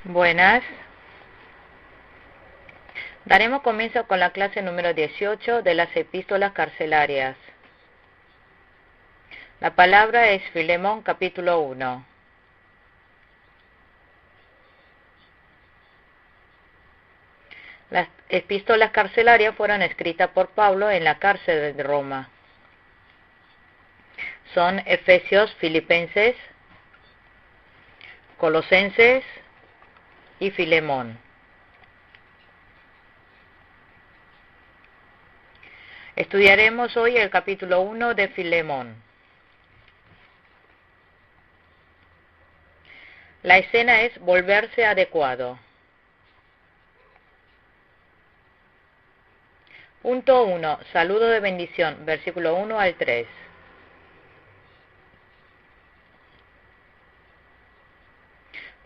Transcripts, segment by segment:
Buenas. Daremos comienzo con la clase número 18 de las epístolas carcelarias. La palabra es Filemón, capítulo 1. Las epístolas carcelarias fueron escritas por Pablo en la cárcel de Roma. Son Efesios, Filipenses, Colosenses y Filemón. Estudiaremos hoy el capítulo 1 de Filemón. La escena es volverse adecuado. Punto 1. Saludo de bendición, versículo 1 al 3.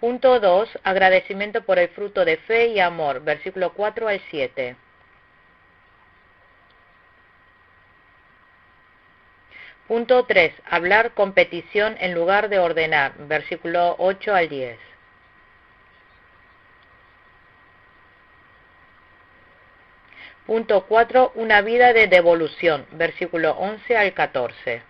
Punto 2. Agradecimiento por el fruto de fe y amor, versículo 4 al 7. Punto 3. Hablar con petición en lugar de ordenar, versículo 8 al 10. Punto 4. Una vida de devolución, versículo 11 al 14.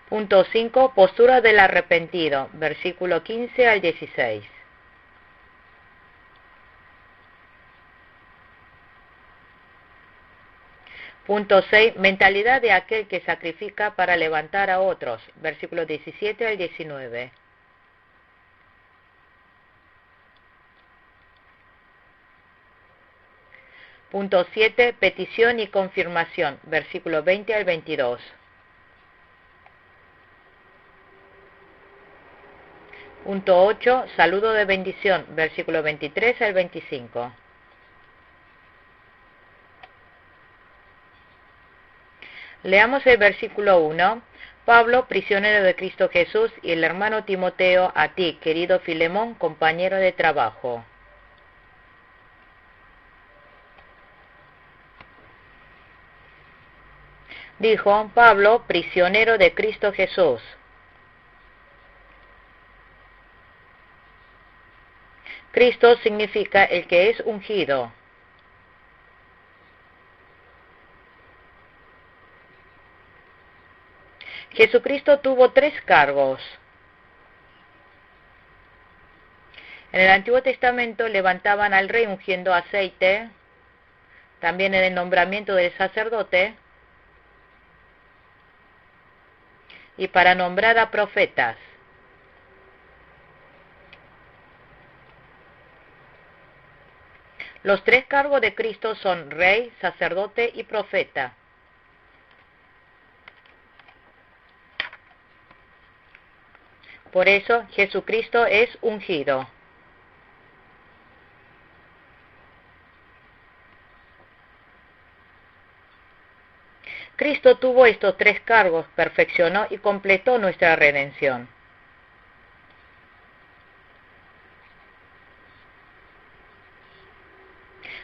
Punto 5. Postura del arrepentido, versículo 15 al 16. Punto 6. Mentalidad de aquel que sacrifica para levantar a otros, versículo 17 al 19. Punto 7. Petición y confirmación, versículo 20 al 22. Punto 8. Saludo de bendición, versículo 23 al 25. Leamos el versículo 1. Pablo, prisionero de Cristo Jesús, y el hermano Timoteo, a ti, querido Filemón, compañero de trabajo. Dijo Pablo, prisionero de Cristo Jesús. Cristo significa el que es ungido. Jesucristo tuvo 3 cargos. En el Antiguo Testamento levantaban al rey ungiendo aceite, también en el nombramiento del sacerdote, y para nombrar a profetas. Los 3 cargos de Cristo son rey, sacerdote y profeta. Por eso Jesucristo es ungido. Cristo tuvo estos 3 cargos, perfeccionó y completó nuestra redención.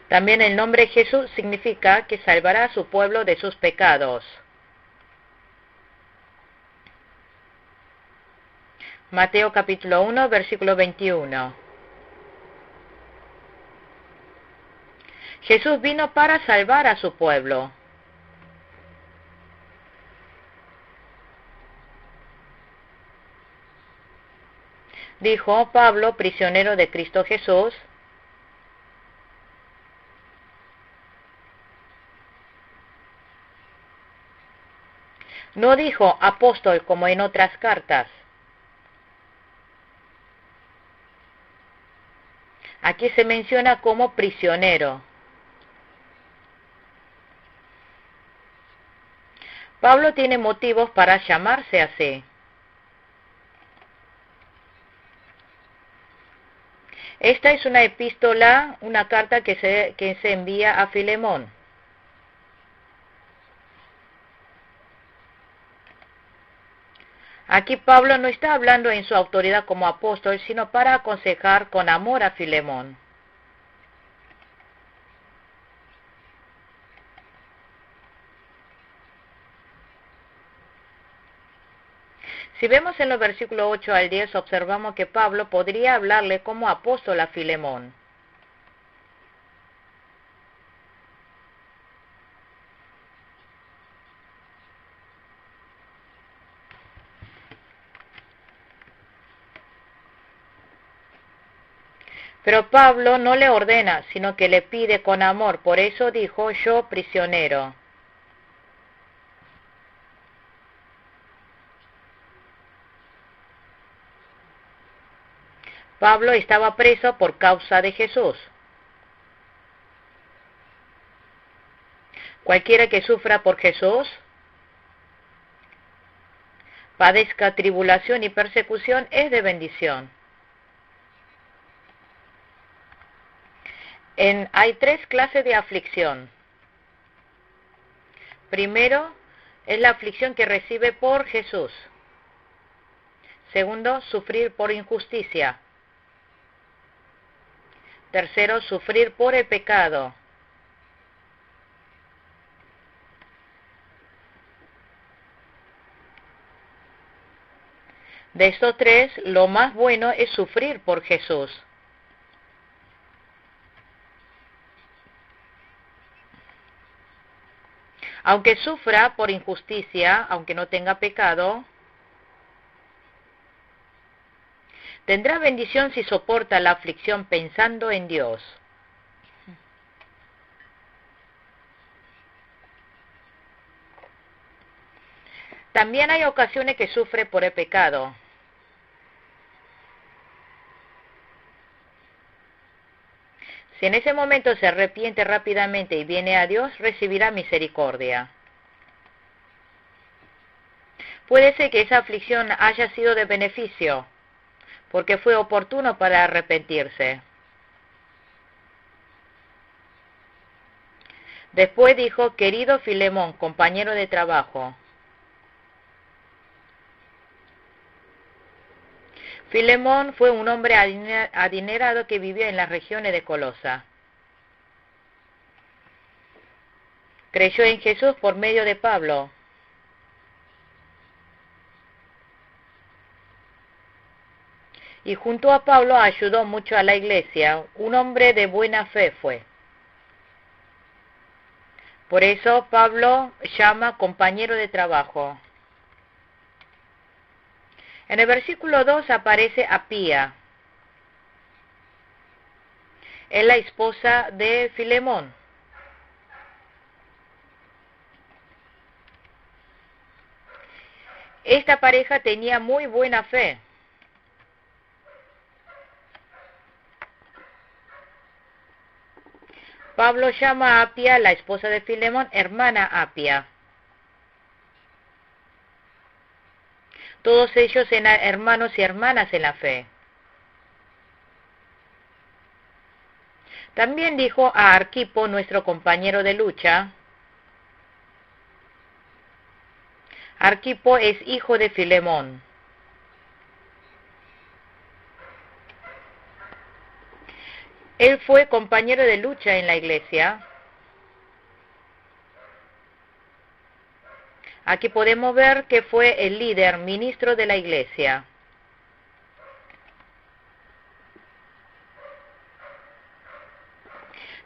También el nombre Jesús significa que salvará a su pueblo de sus pecados. Mateo capítulo 1, versículo 21. Jesús vino para salvar a su pueblo. Dijo Pablo, prisionero de Cristo Jesús. No dijo apóstol como en otras cartas. Aquí se menciona como prisionero. Pablo tiene motivos para llamarse así. Esta es una epístola, una carta que se envía a Filemón. Aquí Pablo no está hablando en su autoridad como apóstol, sino para aconsejar con amor a Filemón. Si vemos en los versículos 8 al 10, observamos que Pablo podría hablarle como apóstol a Filemón. Pero Pablo no le ordena, sino que le pide con amor. Por eso dijo, yo prisionero. Pablo estaba preso por causa de Jesús. Cualquiera que sufra por Jesús, padezca tribulación y persecución, es de bendición. Hay tres clases de aflicción. Primero, es la aflicción que recibe por Jesús. Segundo, sufrir por injusticia. Tercero, sufrir por el pecado. De estos tres, lo más bueno es sufrir por Jesús. Aunque sufra por injusticia, aunque no tenga pecado, tendrá bendición si soporta la aflicción pensando en Dios. También hay ocasiones que sufre por el pecado. Si en ese momento se arrepiente rápidamente y viene a Dios, recibirá misericordia. Puede ser que esa aflicción haya sido de beneficio, porque fue oportuno para arrepentirse. Después dijo, querido Filemón, compañero de trabajo. Filemón fue un hombre adinerado que vivió en las regiones de Colosa. Creyó en Jesús por medio de Pablo. Y junto a Pablo ayudó mucho a la iglesia. Un hombre de buena fe fue. Por eso Pablo llama compañero de trabajo. En el versículo 2 aparece Apía. Es la esposa de Filemón. Esta pareja tenía muy buena fe. Pablo llama a Apia, la esposa de Filemón, hermana Apia. Todos ellos eran hermanos y hermanas en la fe. También dijo a Arquipo, nuestro compañero de lucha. Arquipo es hijo de Filemón. Él fue compañero de lucha en la iglesia. Aquí podemos ver que fue el líder, ministro de la iglesia.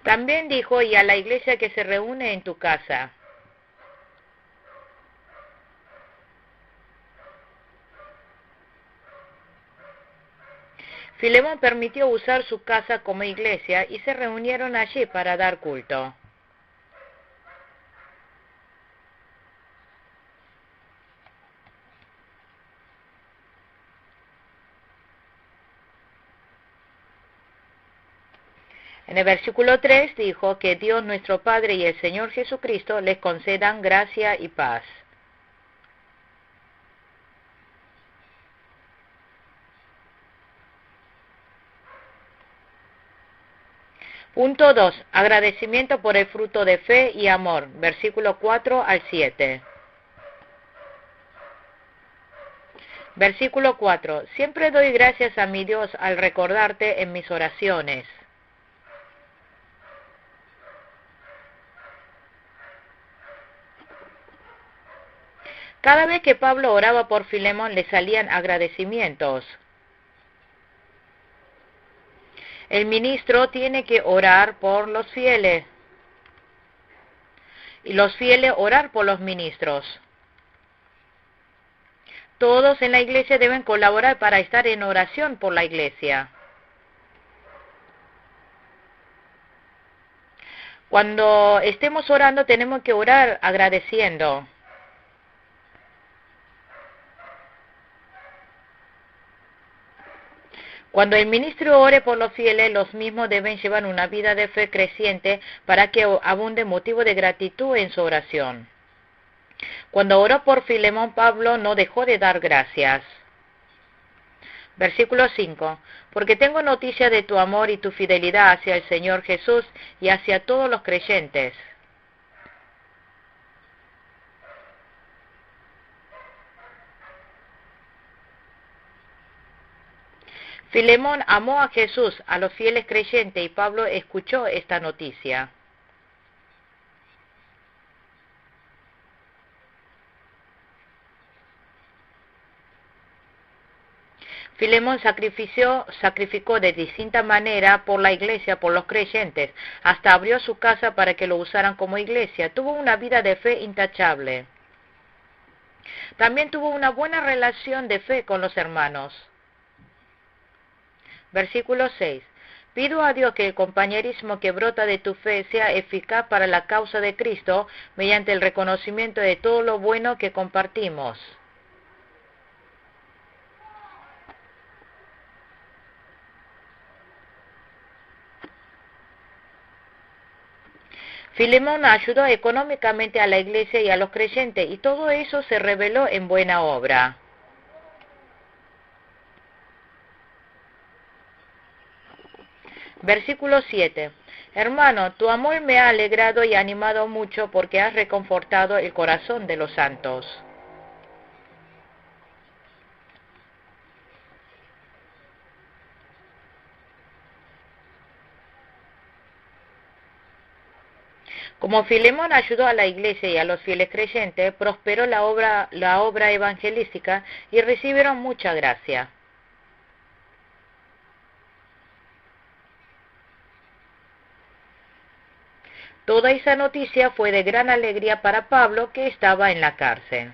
También dijo, y a la iglesia que se reúne en tu casa. Filemón permitió usar su casa como iglesia y se reunieron allí para dar culto. En el versículo 3 dijo que Dios nuestro Padre y el Señor Jesucristo les concedan gracia y paz. Punto 2. Agradecimiento por el fruto de fe y amor. Versículo 4 al 7. Versículo 4. Siempre doy gracias a mi Dios al recordarte en mis oraciones. Cada vez que Pablo oraba por Filemón le salían agradecimientos. El ministro tiene que orar por los fieles y los fieles orar por los ministros. Todos en la iglesia deben colaborar para estar en oración por la iglesia. Cuando estemos orando tenemos que orar agradeciendo. Cuando el ministro ore por los fieles, los mismos deben llevar una vida de fe creciente para que abunde motivo de gratitud en su oración. Cuando oró por Filemón, Pablo no dejó de dar gracias. Versículo 5. Porque tengo noticia de tu amor y tu fidelidad hacia el Señor Jesús y hacia todos los creyentes. Filemón amó a Jesús, a los fieles creyentes, y Pablo escuchó esta noticia. Filemón sacrificó de distinta manera por la iglesia, por los creyentes, hasta abrió su casa para que lo usaran como iglesia. Tuvo una vida de fe intachable. También tuvo una buena relación de fe con los hermanos. Versículo 6. Pido a Dios que el compañerismo que brota de tu fe sea eficaz para la causa de Cristo mediante el reconocimiento de todo lo bueno que compartimos. Filemón ayudó económicamente a la iglesia y a los creyentes, y todo eso se reveló en buena obra. Versículo 7. Hermano, tu amor me ha alegrado y animado mucho porque has reconfortado el corazón de los santos. Como Filemón ayudó a la iglesia y a los fieles creyentes, prosperó la obra evangelística y recibieron mucha gracia. Toda esa noticia fue de gran alegría para Pablo, que estaba en la cárcel.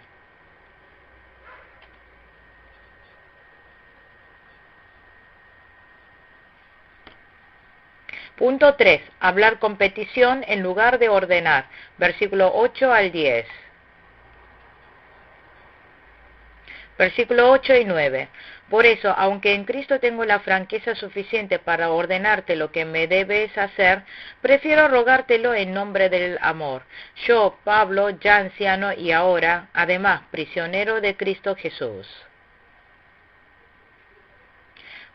Punto 3. Hablar con petición en lugar de ordenar. Versículo 8 al 10. Versículo 8 y 9. Por eso, aunque en Cristo tengo la franqueza suficiente para ordenarte lo que me debes hacer, prefiero rogártelo en nombre del amor. Yo, Pablo, ya anciano y ahora, además, prisionero de Cristo Jesús.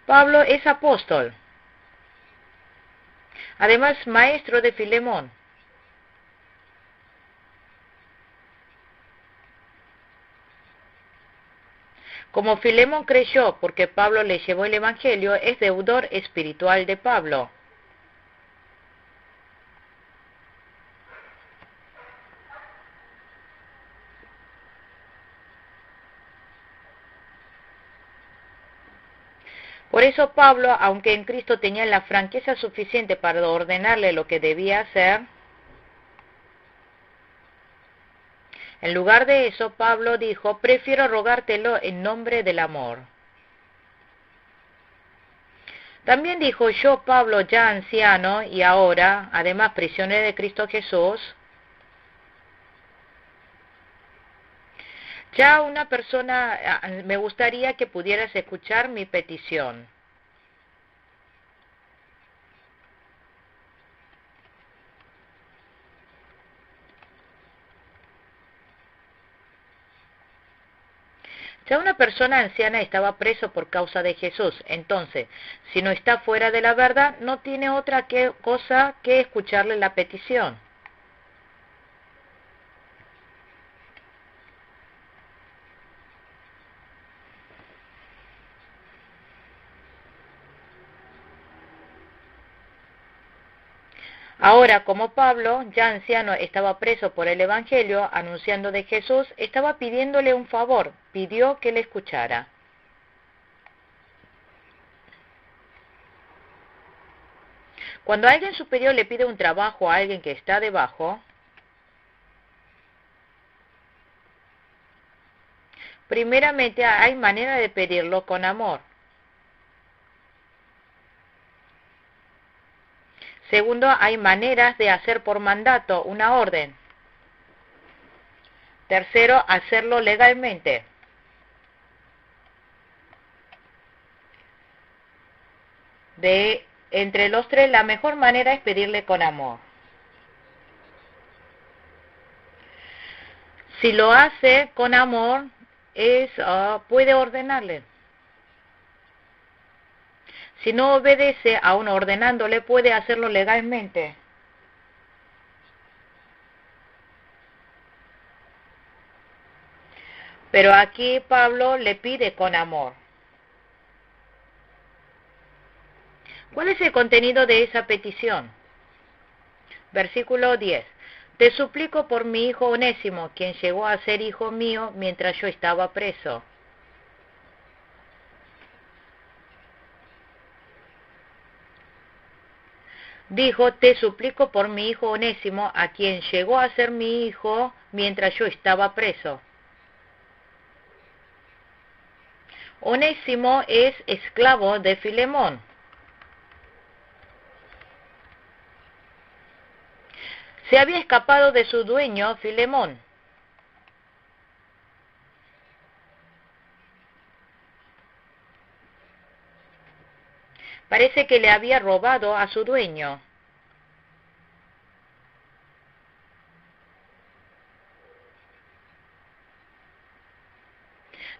Pablo es apóstol. Además, maestro de Filemón. Como Filemón creyó porque Pablo le llevó el Evangelio, es deudor espiritual de Pablo. Por eso Pablo, aunque en Cristo tenía la franqueza suficiente para ordenarle lo que debía hacer, en lugar de eso, Pablo dijo, prefiero rogártelo en nombre del amor. También dijo, yo, Pablo, ya anciano y ahora, además prisionero de Cristo Jesús, ya una persona, me gustaría que pudieras escuchar mi petición. Ya una persona anciana estaba preso por causa de Jesús. Entonces, si no está fuera de la verdad, no tiene otra cosa que escucharle la petición. Ahora, como Pablo, ya anciano, estaba preso por el Evangelio, anunciando de Jesús, estaba pidiéndole un favor, pidió que le escuchara. Cuando alguien superior le pide un trabajo a alguien que está debajo, primeramente hay manera de pedirlo con amor. Segundo, hay maneras de hacer por mandato una orden. Tercero, hacerlo legalmente. Entre los tres, la mejor manera es pedirle con amor. Si lo hace con amor, puede ordenarle. Si no obedece, aún ordenándole, puede hacerlo legalmente. Pero aquí Pablo le pide con amor. ¿Cuál es el contenido de esa petición? Versículo 10. Te suplico por mi hijo Onésimo, quien llegó a ser hijo mío mientras yo estaba preso. Dijo, te suplico por mi hijo Onésimo, a quien llegó a ser mi hijo mientras yo estaba preso. Onésimo es esclavo de Filemón. Se había escapado de su dueño, Filemón. Parece que le había robado a su dueño.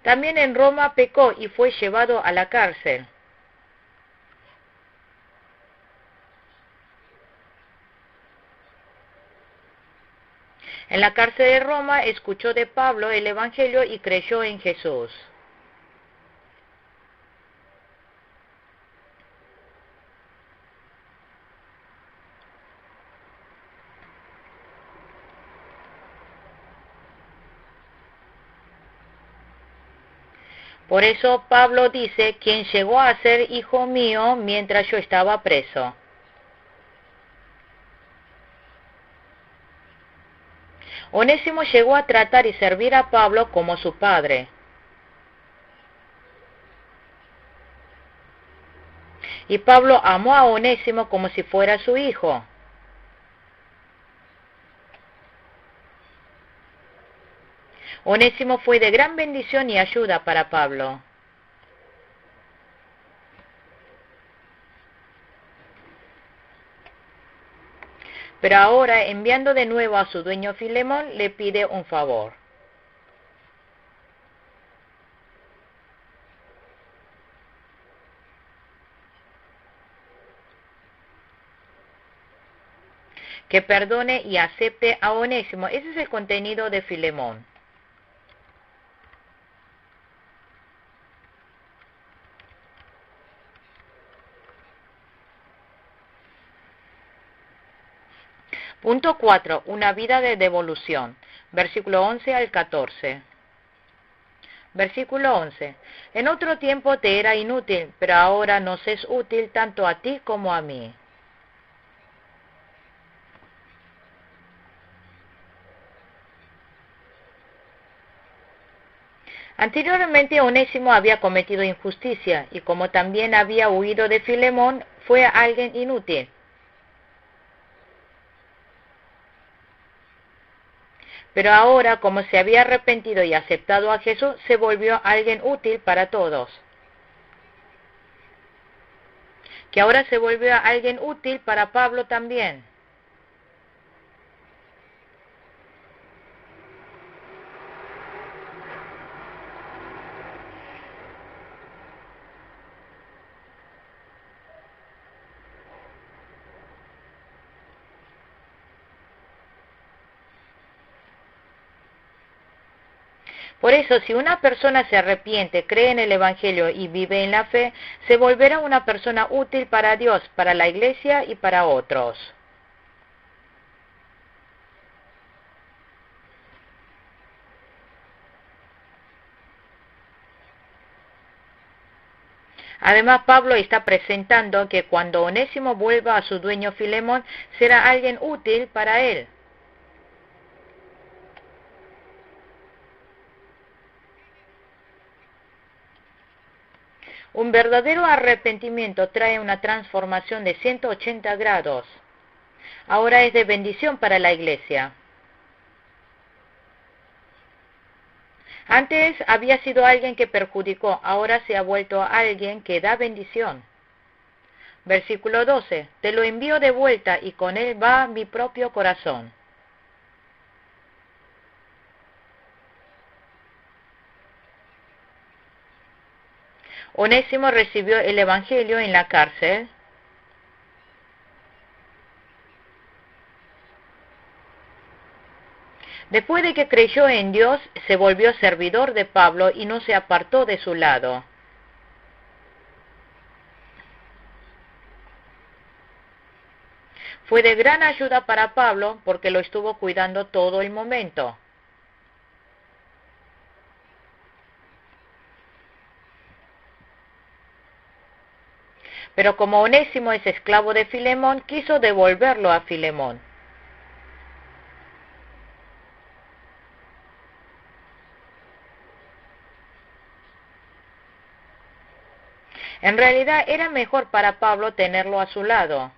También en Roma pecó y fue llevado a la cárcel. En la cárcel de Roma escuchó de Pablo el Evangelio y creyó en Jesús. Por eso Pablo dice, quien llegó a ser hijo mío mientras yo estaba preso. Onésimo llegó a tratar y servir a Pablo como su padre. Y Pablo amó a Onésimo como si fuera su hijo. Onésimo fue de gran bendición y ayuda para Pablo. Pero ahora, enviando de nuevo a su dueño Filemón, le pide un favor. Que perdone y acepte a Onésimo. Ese es el contenido de Filemón. Punto 4. Una vida de devolución. Versículo 11 al 14. Versículo 11. En otro tiempo te era inútil, pero ahora nos es útil tanto a ti como a mí. Anteriormente Onésimo había cometido injusticia, y como también había huido de Filemón, fue alguien inútil. Pero ahora, como se había arrepentido y aceptado a Jesús, se volvió alguien útil para todos. Que ahora se volvió alguien útil para Pablo también. Por eso, si una persona se arrepiente, cree en el Evangelio y vive en la fe, se volverá una persona útil para Dios, para la iglesia y para otros. Además, Pablo está presentando que cuando Onésimo vuelva a su dueño Filemón, será alguien útil para él. Un verdadero arrepentimiento trae una transformación de 180 grados. Ahora es de bendición para la iglesia. Antes había sido alguien que perjudicó, ahora se ha vuelto alguien que da bendición. Versículo 12. Te lo envío de vuelta y con él va mi propio corazón. Onésimo recibió el evangelio en la cárcel. Después de que creyó en Dios, se volvió servidor de Pablo y no se apartó de su lado. Fue de gran ayuda para Pablo porque lo estuvo cuidando todo el momento. Pero como Onésimo es esclavo de Filemón, quiso devolverlo a Filemón. En realidad era mejor para Pablo tenerlo a su lado.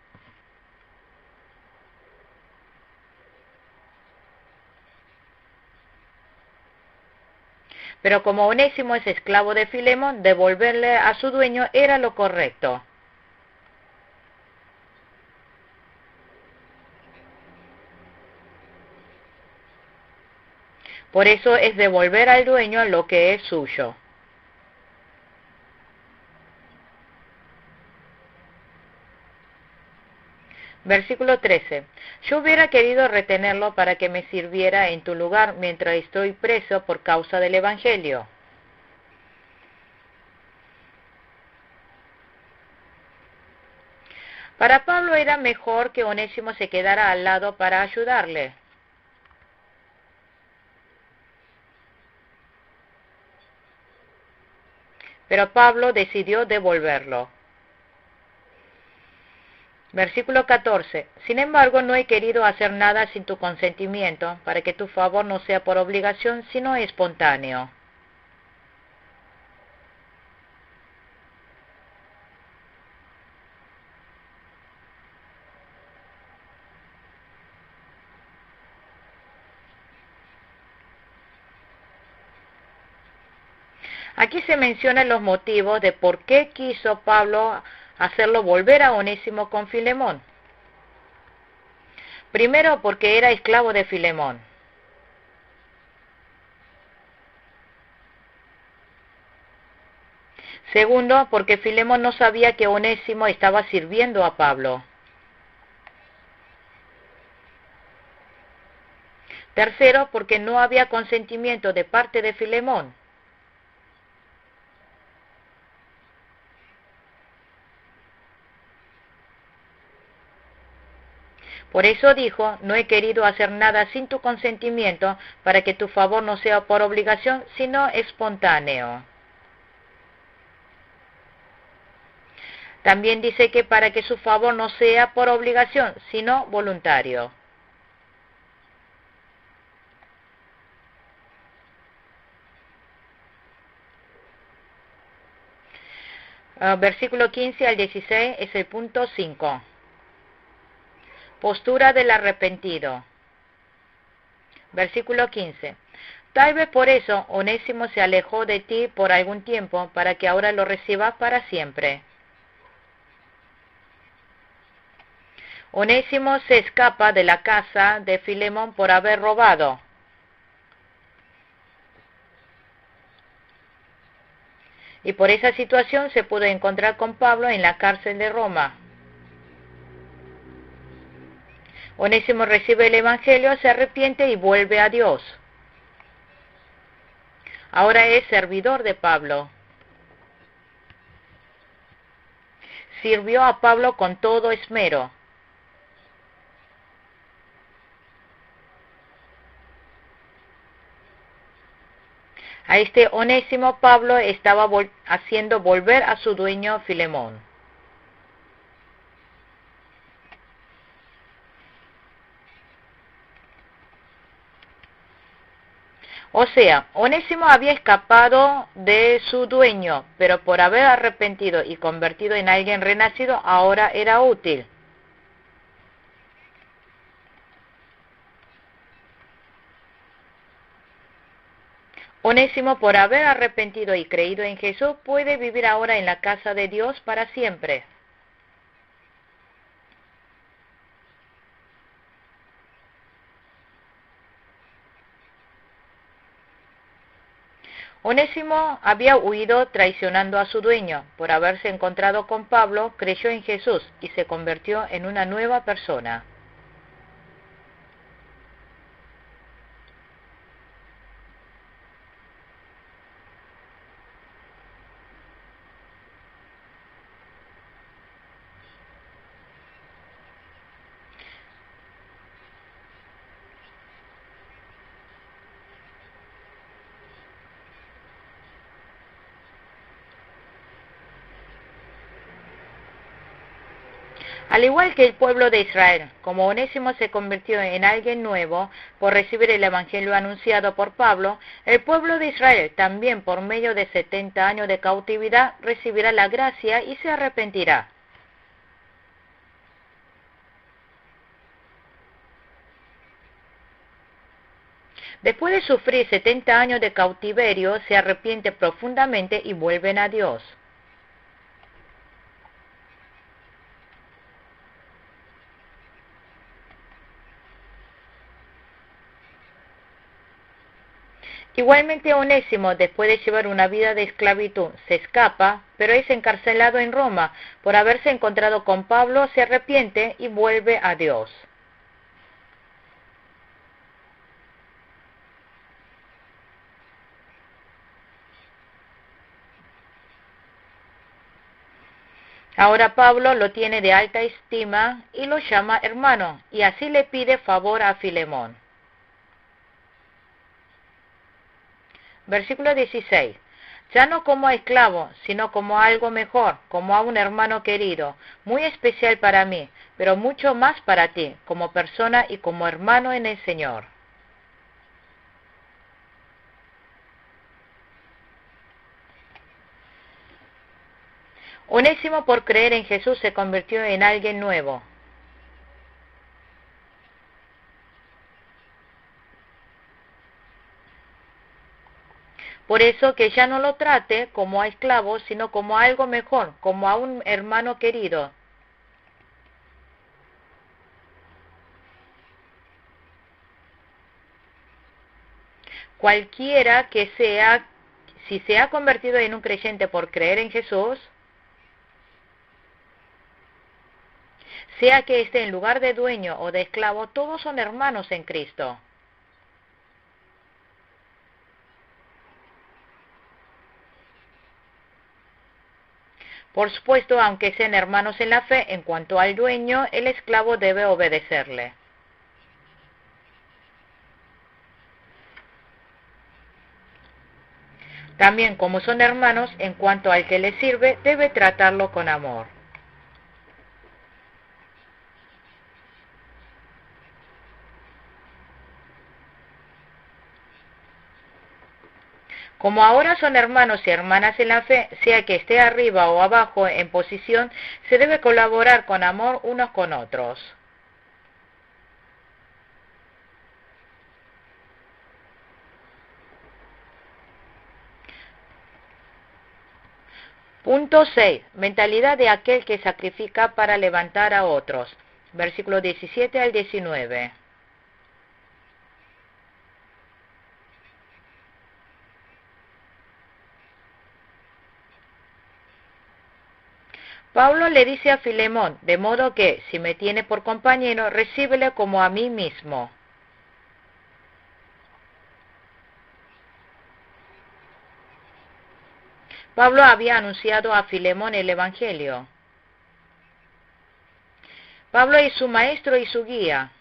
Pero como Onésimo es esclavo de Filemón, devolverle a su dueño era lo correcto. Por eso es devolver al dueño lo que es suyo. Versículo 13. Yo hubiera querido retenerlo para que me sirviera en tu lugar mientras estoy preso por causa del Evangelio. Para Pablo era mejor que Onésimo se quedara al lado para ayudarle. Pero Pablo decidió devolverlo. Versículo 14. Sin embargo, no he querido hacer nada sin tu consentimiento, para que tu favor no sea por obligación, sino espontáneo. Aquí se mencionan los motivos de por qué quiso Pablo hacerlo volver a Onésimo con Filemón. Primero, porque era esclavo de Filemón. Segundo, porque Filemón no sabía que Onésimo estaba sirviendo a Pablo. Tercero, porque no había consentimiento de parte de Filemón. Por eso dijo, no he querido hacer nada sin tu consentimiento, para que tu favor no sea por obligación, sino espontáneo. También dice que para que su favor no sea por obligación, sino voluntario. Versículo 15 al 16 es el punto 5. Postura del arrepentido. Versículo 15. Tal vez por eso Onésimo se alejó de ti por algún tiempo, para que ahora lo recibas para siempre. Onésimo se escapa de la casa de Filemón por haber robado. Y por esa situación se pudo encontrar con Pablo en la cárcel de Roma. Onésimo recibe el Evangelio, se arrepiente y vuelve a Dios. Ahora es servidor de Pablo. Sirvió a Pablo con todo esmero. A este Onésimo Pablo estaba haciendo volver a su dueño Filemón. O sea, Onésimo había escapado de su dueño, pero por haber arrepentido y convertido en alguien renacido, ahora era útil. Onésimo, por haber arrepentido y creído en Jesús, puede vivir ahora en la casa de Dios para siempre. Onésimo había huido traicionando a su dueño. Por haberse encontrado con Pablo, creyó en Jesús y se convirtió en una nueva persona. Al igual que el pueblo de Israel, como Onésimo se convirtió en alguien nuevo por recibir el evangelio anunciado por Pablo, el pueblo de Israel también por medio de 70 años de cautividad recibirá la gracia y se arrepentirá. Después de sufrir 70 años de cautiverio, se arrepiente profundamente y vuelven a Dios. Igualmente Onésimo, después de llevar una vida de esclavitud, se escapa, pero es encarcelado en Roma. Por haberse encontrado con Pablo, se arrepiente y vuelve a Dios. Ahora Pablo lo tiene de alta estima y lo llama hermano, y así le pide favor a Filemón. Versículo 16. Ya no como a esclavo, sino como a algo mejor, como a un hermano querido, muy especial para mí, pero mucho más para ti, como persona y como hermano en el Señor. Onésimo, por creer en Jesús, se convirtió en alguien nuevo. Por eso que ya no lo trate como a esclavo, sino como a algo mejor, como a un hermano querido. Cualquiera que sea, si se ha convertido en un creyente por creer en Jesús, sea que esté en lugar de dueño o de esclavo, todos son hermanos en Cristo. Por supuesto, aunque sean hermanos en la fe, en cuanto al dueño, el esclavo debe obedecerle. También, como son hermanos, en cuanto al que le sirve, debe tratarlo con amor. Como ahora son hermanos y hermanas en la fe, sea que esté arriba o abajo en posición, se debe colaborar con amor unos con otros. Punto 6. Mentalidad de aquel que sacrifica para levantar a otros. Versículo 17 al 19. Pablo le dice a Filemón, de modo que, si me tiene por compañero, recíbele como a mí mismo. Pablo había anunciado a Filemón el Evangelio. Pablo es su maestro y su guía.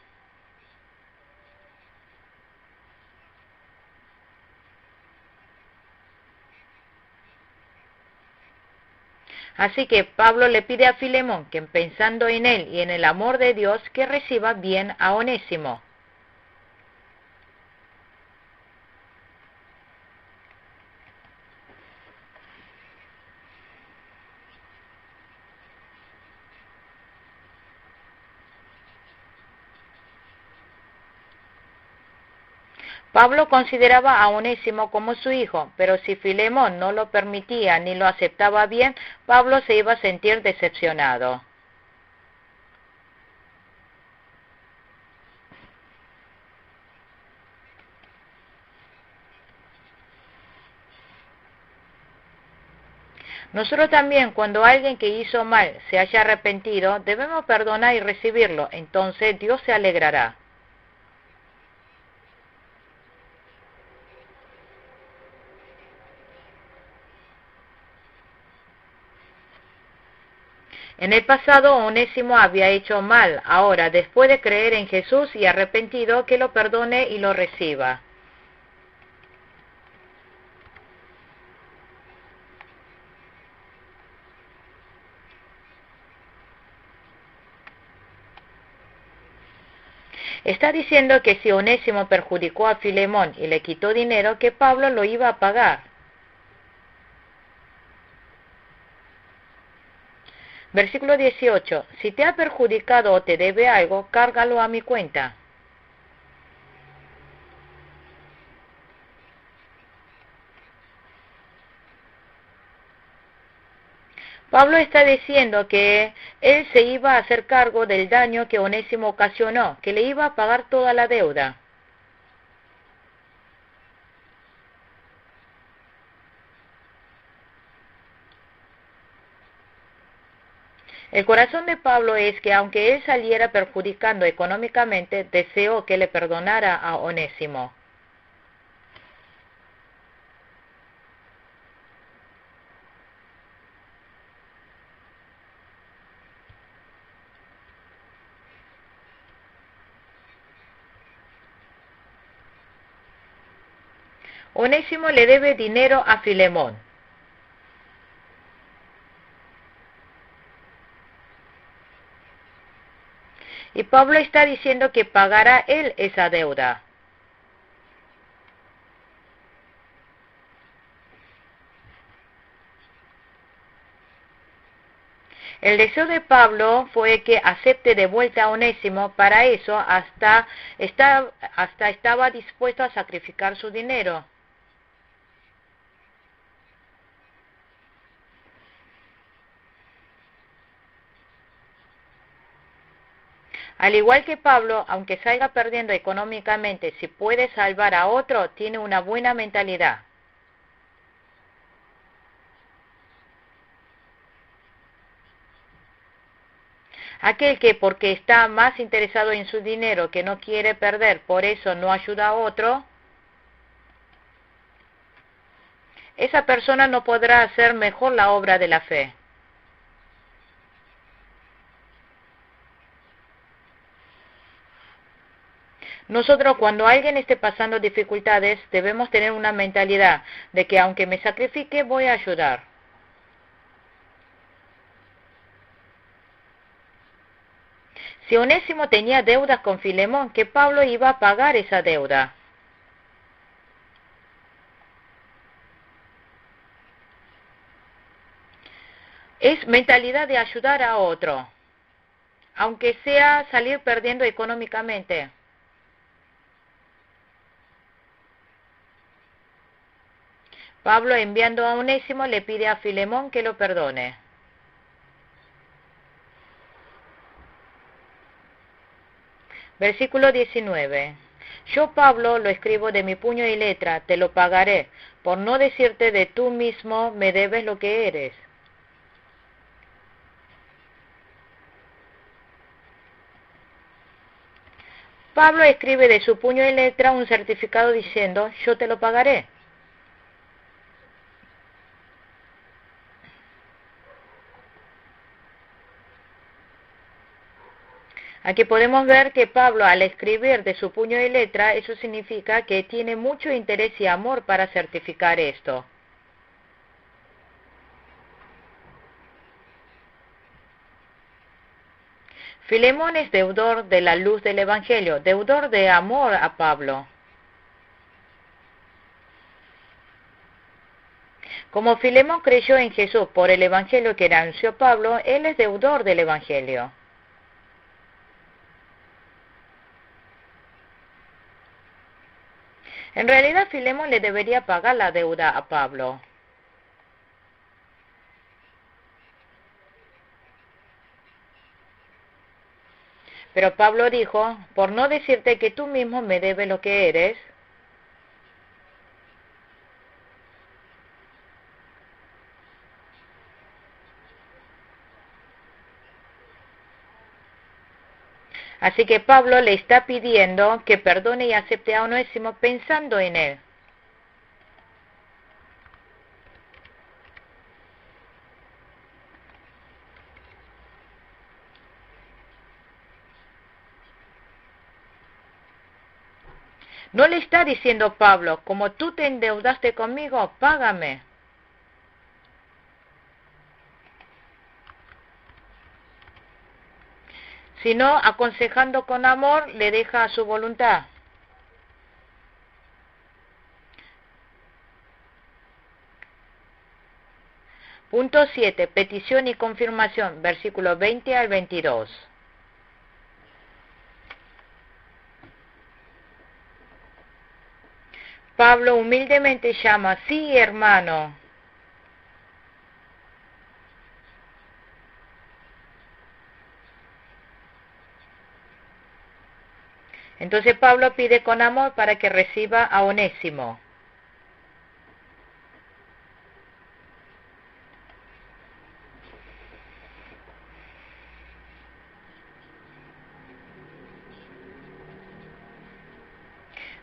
Así que Pablo le pide a Filemón que pensando en él y en el amor de Dios, que reciba bien a Onésimo. Pablo consideraba a Onésimo como su hijo, pero si Filemón no lo permitía ni lo aceptaba bien, Pablo se iba a sentir decepcionado. Nosotros también, cuando alguien que hizo mal se haya arrepentido, debemos perdonar y recibirlo, entonces Dios se alegrará. En el pasado Onésimo había hecho mal, ahora después de creer en Jesús y arrepentido, que lo perdone y lo reciba. Está diciendo que si Onésimo perjudicó a Filemón y le quitó dinero, que Pablo lo iba a pagar. Versículo 18. Si te ha perjudicado o te debe algo, cárgalo a mi cuenta. Pablo está diciendo que él se iba a hacer cargo del daño que Onésimo ocasionó, que le iba a pagar toda la deuda. El corazón de Pablo es que aunque él saliera perjudicando económicamente, deseó que le perdonara a Onésimo. Onésimo le debe dinero a Filemón. Y Pablo está diciendo que pagará él esa deuda. El deseo de Pablo fue que acepte de vuelta a Onésimo, para eso hasta estaba dispuesto a sacrificar su dinero. Al igual que Pablo, aunque salga perdiendo económicamente, si puede salvar a otro, tiene una buena mentalidad. Aquel que porque está más interesado en su dinero que no quiere perder, por eso no ayuda a otro, esa persona no podrá hacer mejor la obra de la fe. Nosotros cuando alguien esté pasando dificultades debemos tener una mentalidad de que aunque me sacrifique voy a ayudar. Si Onésimo tenía deudas con Filemón, que Pablo iba a pagar esa deuda. Es mentalidad de ayudar a otro, aunque sea salir perdiendo económicamente. Pablo, enviando a Onésimo, le pide a Filemón que lo perdone. Versículo 19. Yo, Pablo, lo escribo de mi puño y letra, te lo pagaré, por no decirte de tú mismo me debes lo que eres. Pablo escribe de su puño y letra un certificado diciendo, yo te lo pagaré. Aquí podemos ver que Pablo, al escribir de su puño y letra, eso significa que tiene mucho interés y amor para certificar esto. Filemón es deudor de la luz del Evangelio, deudor de amor a Pablo. Como Filemón creyó en Jesús por el Evangelio que anunció Pablo, él es deudor del Evangelio. En realidad, Filemón le debería pagar la deuda a Pablo. Pero Pablo dijo, por no decirte que tú mismo me debes lo que eres, así que Pablo le está pidiendo que perdone y acepte a Onésimo pensando en él. No le está diciendo Pablo, como tú te endeudaste conmigo, págame. Sino aconsejando con amor, le deja a su voluntad. Punto 7. Petición y confirmación, versículos 20 al 22. Pablo humildemente llama, sí, hermano. Entonces Pablo pide con amor para que reciba a Onésimo.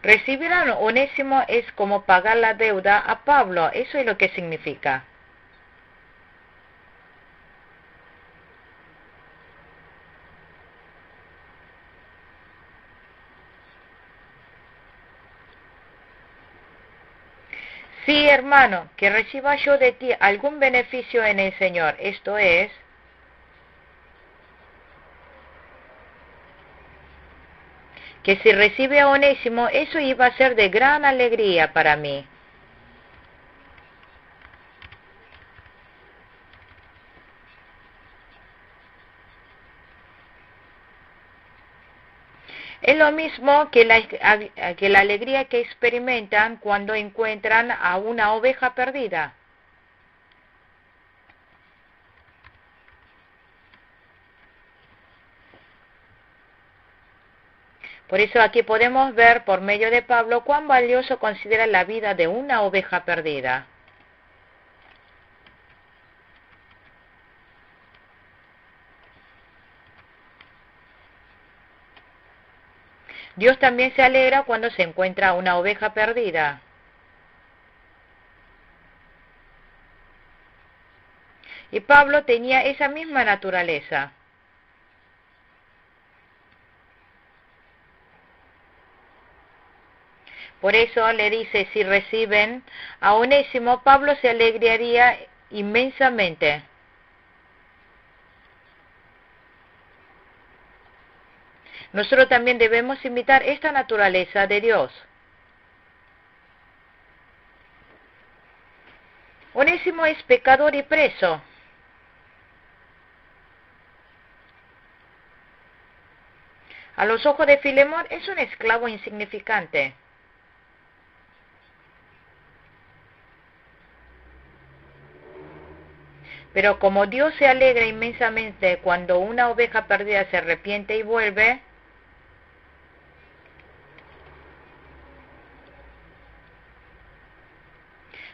Recibir a Onésimo es como pagar la deuda a Pablo, eso es lo que significa. Sí, hermano, que reciba yo de ti algún beneficio en el Señor, esto es, que si recibe a Onésimo, eso iba a ser de gran alegría para mí. Es lo mismo que la alegría que experimentan cuando encuentran a una oveja perdida. Por eso aquí podemos ver por medio de Pablo cuán valioso considera la vida de una oveja perdida. Dios también se alegra cuando se encuentra una oveja perdida. Y Pablo tenía esa misma naturaleza. Por eso le dice, si reciben a Onésimo, Pablo se alegraría inmensamente. Nosotros también debemos imitar esta naturaleza de Dios. Onésimo es pecador y preso. A los ojos de Filemón es un esclavo insignificante. Pero como Dios se alegra inmensamente cuando una oveja perdida se arrepiente y vuelve,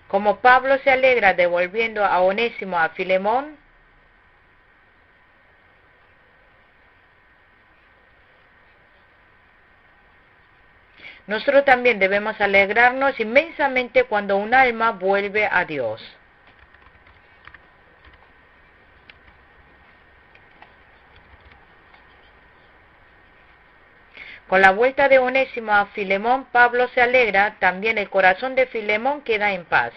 como Pablo se alegra devolviendo a Onésimo a Filemón, nosotros también debemos alegrarnos inmensamente cuando un alma vuelve a Dios. Con la vuelta de Onésimo a Filemón, Pablo se alegra, también el corazón de Filemón queda en paz.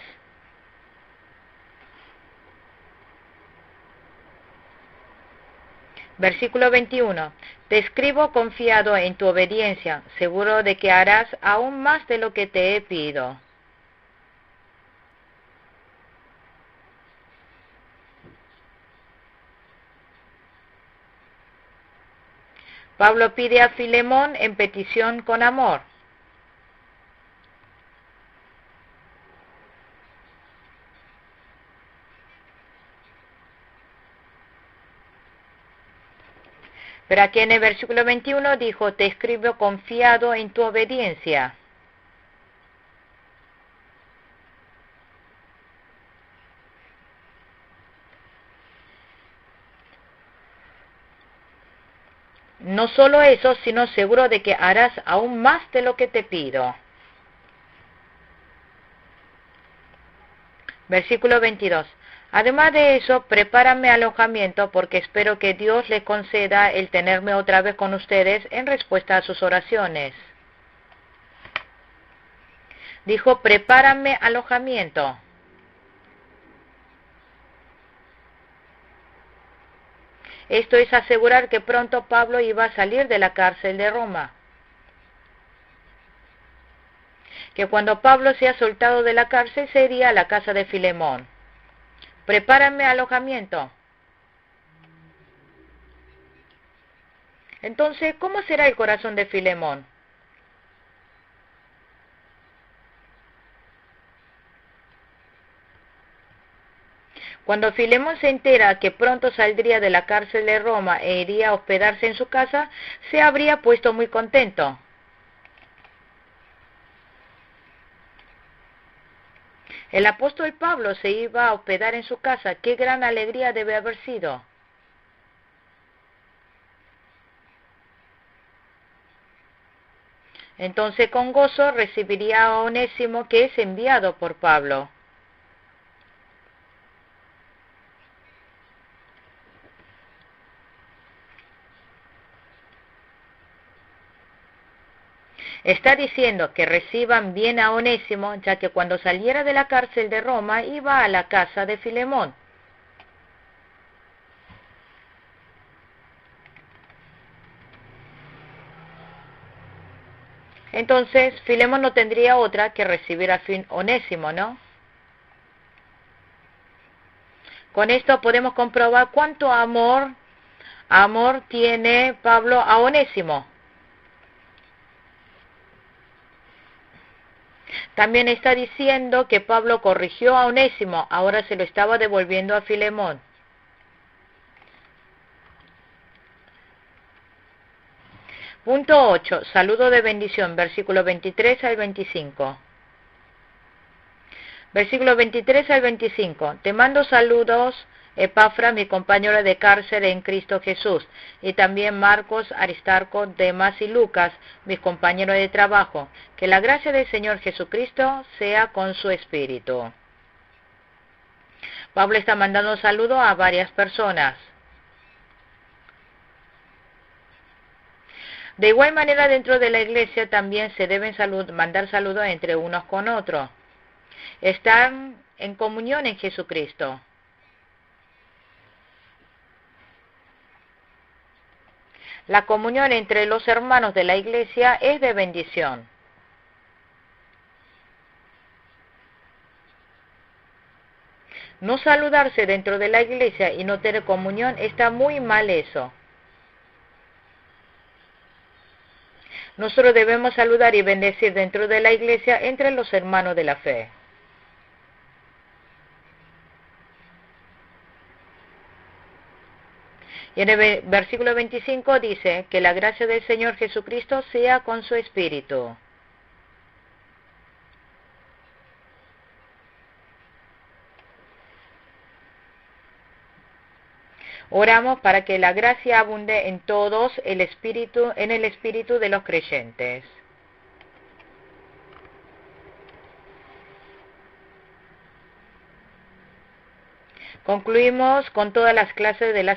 Versículo 21. Te escribo confiado en tu obediencia, seguro de que harás aún más de lo que te he pedido. Pablo pide a Filemón en petición con amor. Pero aquí en el versículo 21 dijo, te escribo confiado en tu obediencia. No solo eso, sino seguro de que harás aún más de lo que te pido. Versículo 22. Además de eso, prepárame alojamiento porque espero que Dios les conceda el tenerme otra vez con ustedes en respuesta a sus oraciones. Dijo, prepárame alojamiento. Esto es asegurar que pronto Pablo iba a salir de la cárcel de Roma. Que cuando Pablo sea soltado de la cárcel se iría a la casa de Filemón. Prepárame alojamiento. Entonces, ¿cómo será el corazón de Filemón? Cuando Filemón se entera que pronto saldría de la cárcel de Roma e iría a hospedarse en su casa, se habría puesto muy contento. El apóstol Pablo se iba a hospedar en su casa. ¡Qué gran alegría debe haber sido! Entonces con gozo recibiría a Onésimo, que es enviado por Pablo. Está diciendo que reciban bien a Onésimo, ya que cuando saliera de la cárcel de Roma iba a la casa de Filemón. Entonces Filemón no tendría otra que recibir a Onésimo, ¿no? Con esto podemos comprobar cuánto amor tiene Pablo a Onésimo. También está diciendo que Pablo corrigió a Onésimo, ahora se lo estaba devolviendo a Filemón. Punto 8. Saludo de bendición, versículo 23 al 25. Versículo 23 al 25. Te mando saludos, Epafra, mi compañero de cárcel en Cristo Jesús, y también Marcos, Aristarco, Demas y Lucas, mis compañeros de trabajo. Que la gracia del Señor Jesucristo sea con su espíritu. Pablo está mandando saludos a varias personas. De igual manera, dentro de la iglesia también se deben mandar saludos entre unos con otros. Están en comunión en Jesucristo. La comunión entre los hermanos de la iglesia es de bendición. No saludarse dentro de la iglesia y no tener comunión está muy mal eso. Nosotros debemos saludar y bendecir dentro de la iglesia entre los hermanos de la fe. Y en el versículo 25 dice que la gracia del Señor Jesucristo sea con su espíritu. Oramos para que la gracia abunde en todos en el espíritu de los creyentes. Concluimos con todas las clases de la